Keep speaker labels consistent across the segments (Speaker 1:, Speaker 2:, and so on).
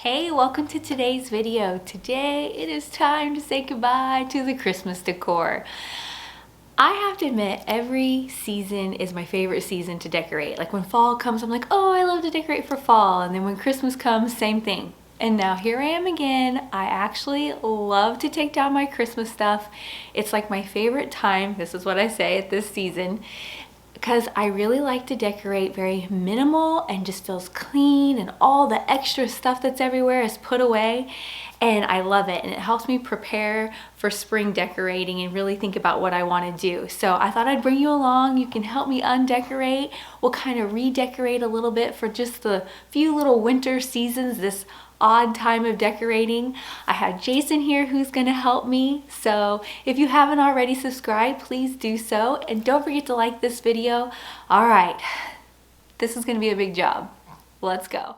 Speaker 1: Hey, welcome to today's video. Today it is time to say goodbye to the Christmas decor. I have to admit, every season is my favorite season to decorate. Like when fall comes, I'm like, oh, I love to decorate for fall. And then when Christmas comes, same thing. And now here I am again. I actually love to take down my Christmas stuff. It's like my favorite time. This is what I say at this season, because I really like to decorate very minimal and just feels clean, and all the extra stuff that's everywhere is put away, and I love it, and it helps me prepare for spring decorating and really think about what I want to do. So I thought I'd bring you along. You can help me undecorate. We'll kind of redecorate a little bit for just the few little winter seasons, this odd time of decorating. I have Jason here who's going to help me. So if you haven't already subscribed, please do so, and don't forget to like this video. All right, this is going to be a big job. Let's go.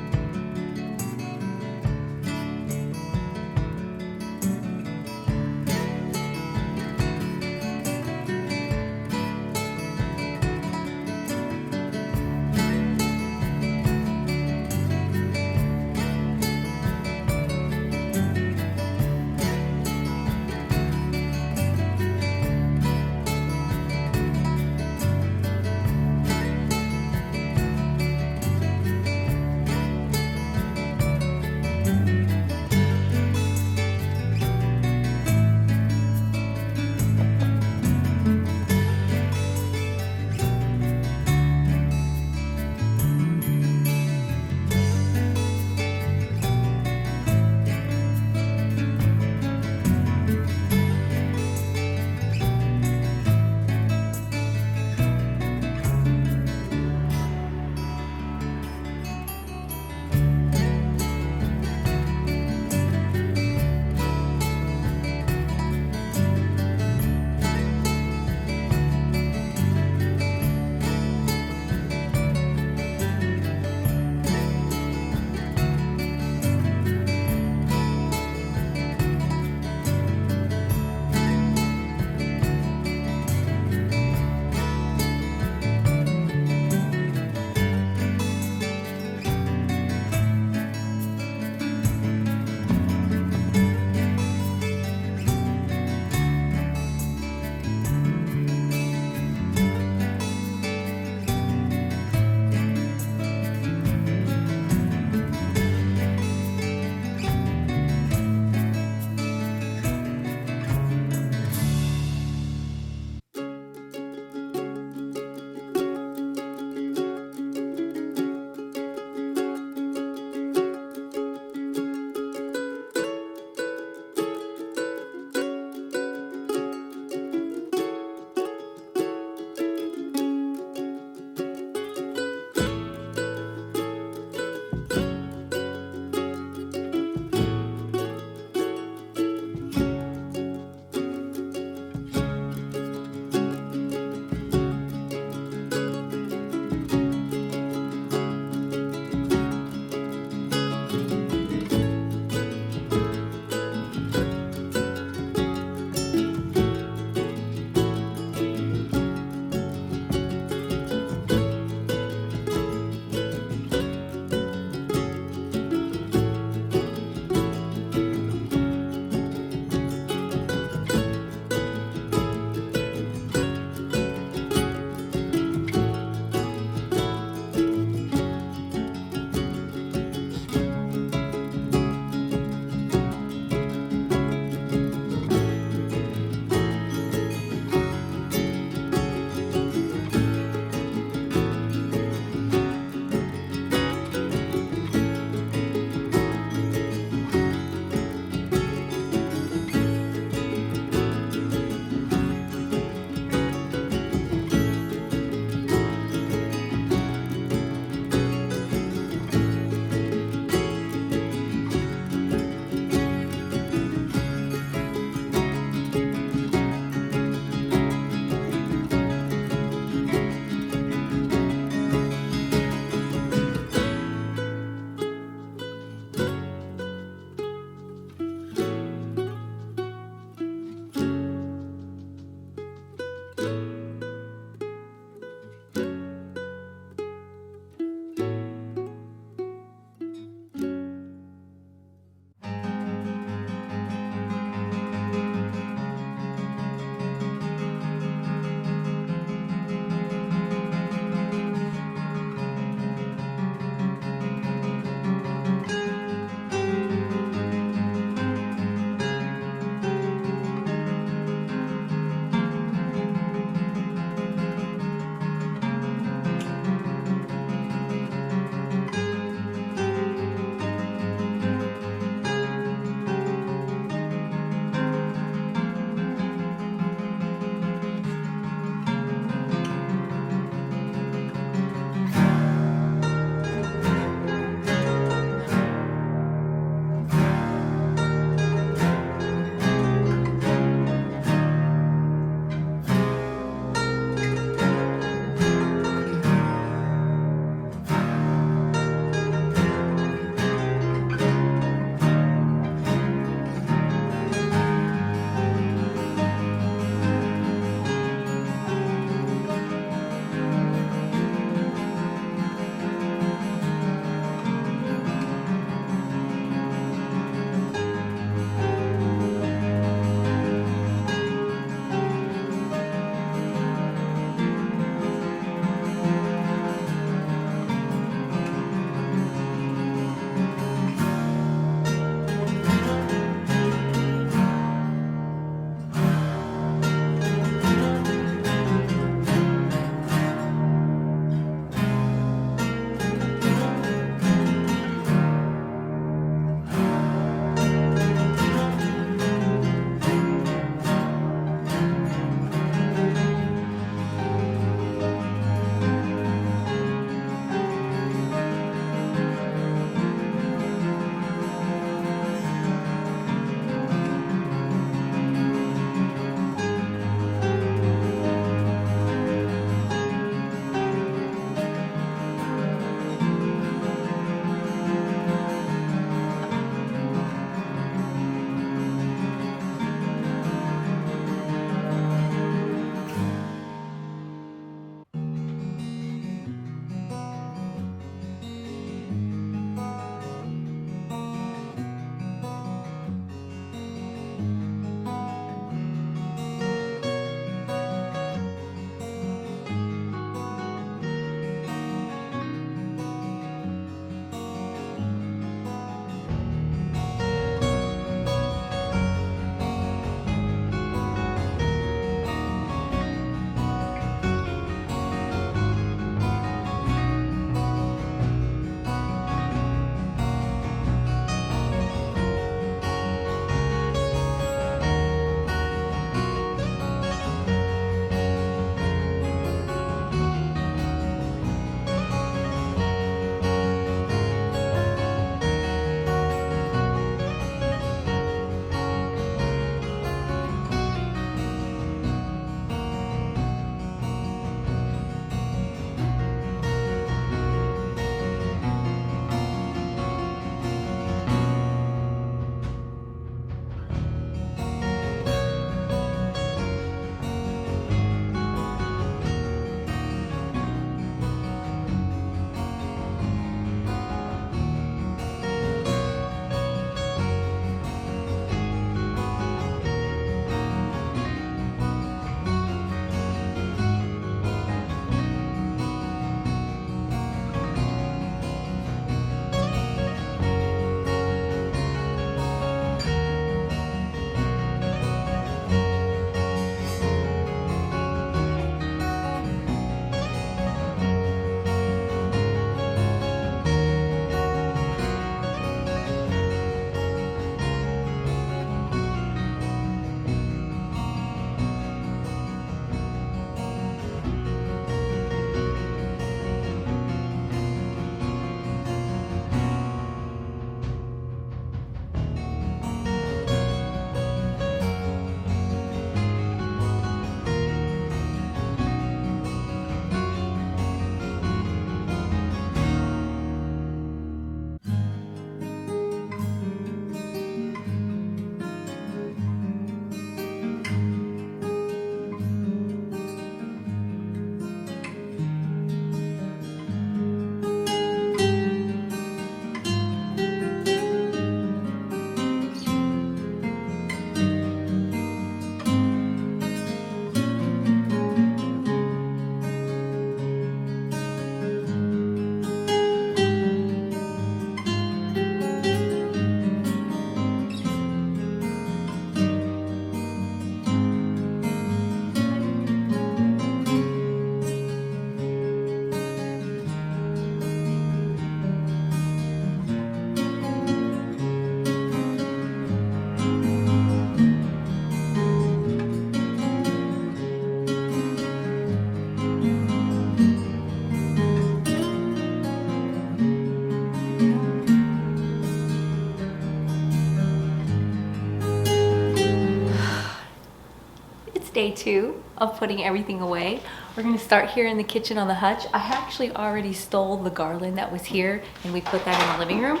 Speaker 1: day 2 of putting everything away. We're gonna start here in the kitchen on the hutch. I actually already stole the garland that was here and we put that in the living room.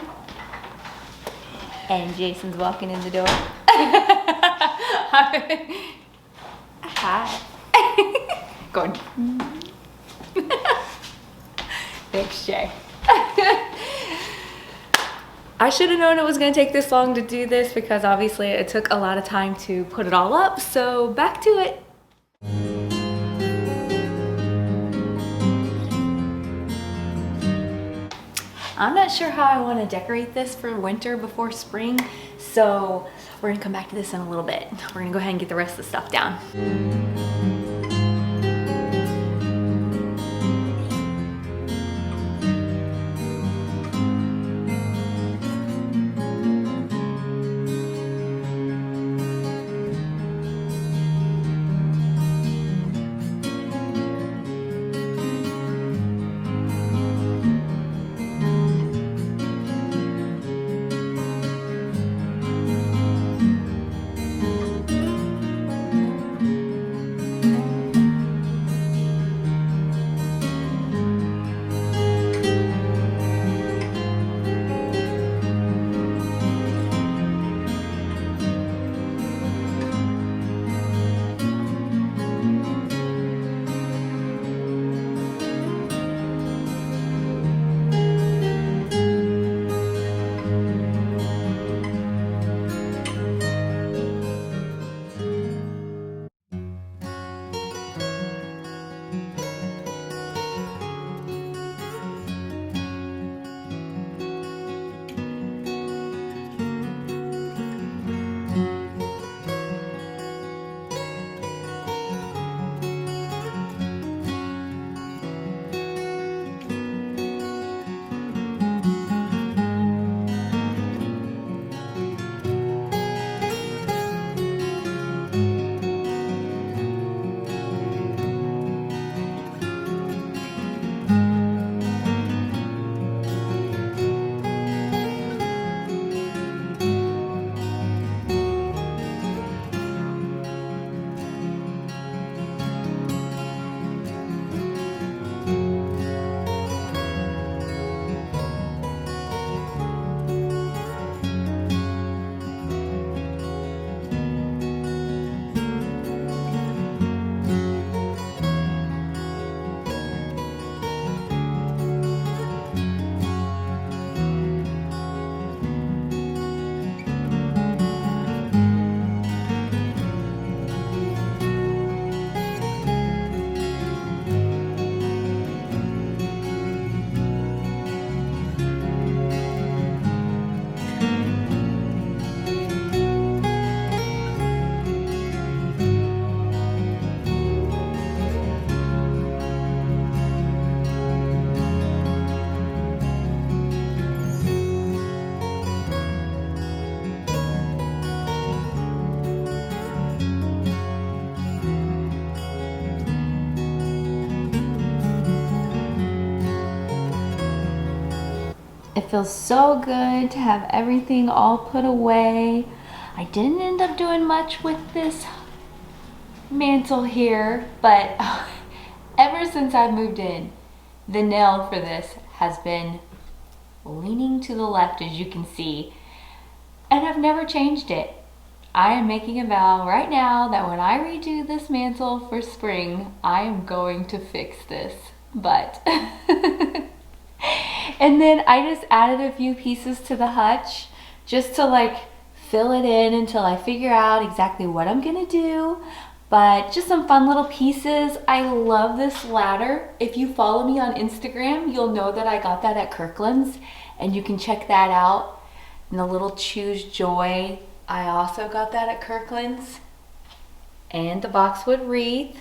Speaker 1: And Jason's walking in the door. Hi. Going. Thanks, Jay. I should have known it was going to take this long to do this because obviously it took a lot of time to put it all up. So back to it. I'm not sure how I want to decorate this for winter before spring. So we're going to come back to this in a little bit. We're going to go ahead and get the rest of the stuff down. It feels so good to have everything all put away. I didn't end up doing much with this mantle here, but ever since I moved in, the nail for this has been leaning to the left, as you can see, and I've never changed it. I am making a vow right now that when I redo this mantle for spring, I am going to fix this, but and then I just added a few pieces to the hutch just to like fill it in until I figure out exactly what I'm gonna do. But just some fun little pieces. I love this ladder. If you follow me on Instagram, you'll know that I got that at Kirkland's, and you can check that out. And the little Choose Joy, I also got that at Kirkland's. And the boxwood wreath.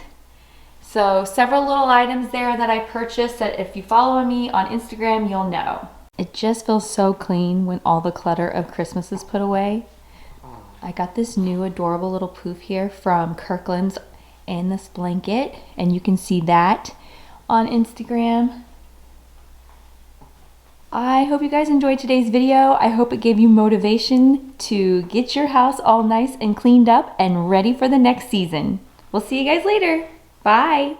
Speaker 1: So several little items there that I purchased that if you follow me on Instagram, you'll know. It just feels so clean when all the clutter of Christmas is put away. I got this new adorable little poof here from Kirkland's and this blanket, and you can see that on Instagram. I hope you guys enjoyed today's video. I hope it gave you motivation to get your house all nice and cleaned up and ready for the next season. We'll see you guys later. Bye.